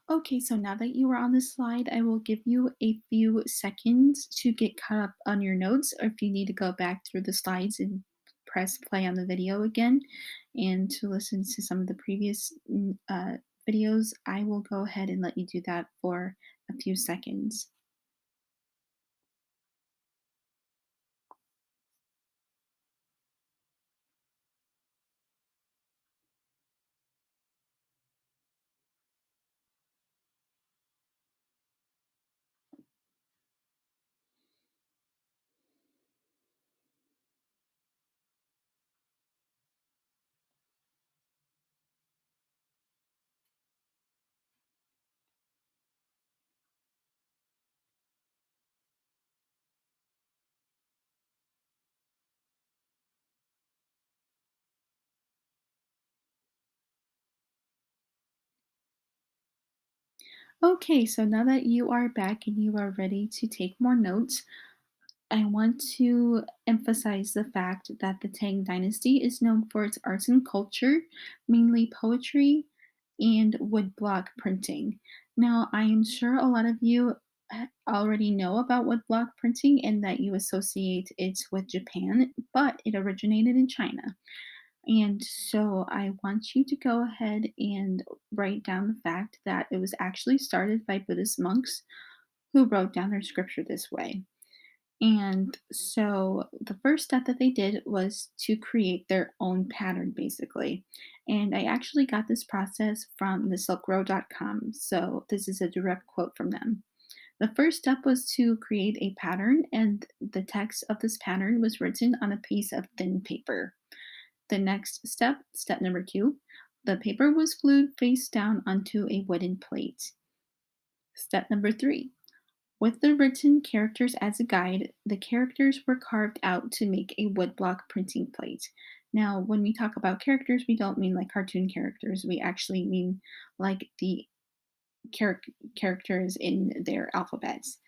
Okay, so now that you are on this slide, I will give you a few seconds to get caught up on your notes, or if you need to go back through the slides and press play on the video again and to listen to some of the previous videos, I will go ahead and let you do that for a few seconds. Okay, so now that you are back and you are ready to take more notes, I want to emphasize the fact that the Tang Dynasty is known for its arts and culture, mainly poetry and woodblock printing. Now, I am sure a lot of you already know about woodblock printing and that you associate it with Japan, but it originated in China. And so I want you to go ahead and write down the fact that it was actually started by Buddhist monks who wrote down their scripture this way. And so the first step that they did was to create their own pattern, basically. And I actually got this process from the silkroad.com. So this is a direct quote from them. The first step was to create a pattern, and the text of this pattern was written on a piece of thin paper. The next step, step number two, the paper was glued face down onto a wooden plate. Step number three, with the written characters as a guide, the characters were carved out to make a woodblock printing plate. Now, when we talk about characters, we don't mean like cartoon characters. We actually mean like the characters in their alphabets.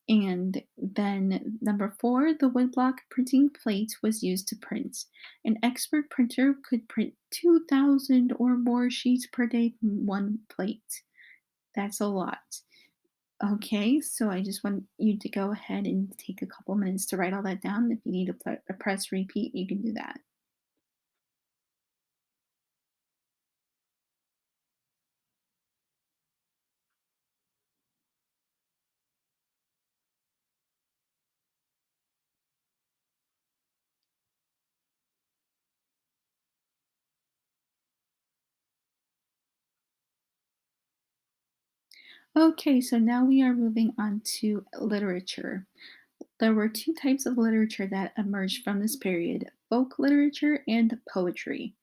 And then number four, the woodblock printing plate was used to print. An expert printer could print 2,000 or more sheets per day from one plate. That's a lot. Okay, so I just want you to go ahead and take a couple minutes to write all that down. If you need to press repeat, you can do that. Okay, so now we are moving on to literature. There were two types of literature that emerged from this period: folk literature and poetry.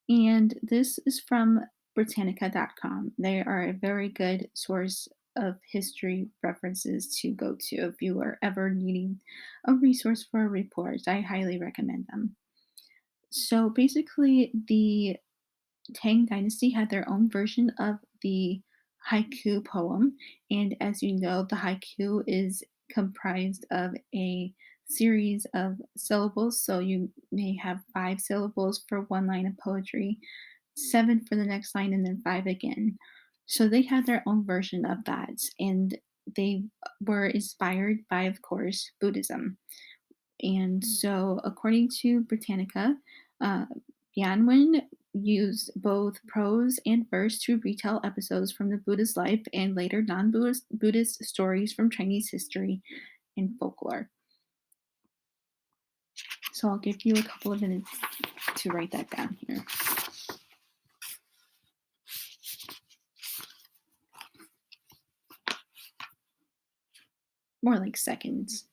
And this is from Britannica.com. They are a very good source of history references to go to if you are ever needing a resource for a report. I highly recommend them. So basically, the Tang Dynasty had their own version of the haiku poem. And as you know, the haiku is comprised of a series of syllables. So you may have five syllables for one line of poetry, seven for the next line, and then five again. So they had their own version of that. And they were inspired by, of course, Buddhism. And so, according to Britannica, uh, Yanwen used both prose and verse to retell episodes from the Buddha's life and later non Buddhist stories from Chinese history and folklore. So, I'll give you a couple of minutes to write that down here. More like seconds.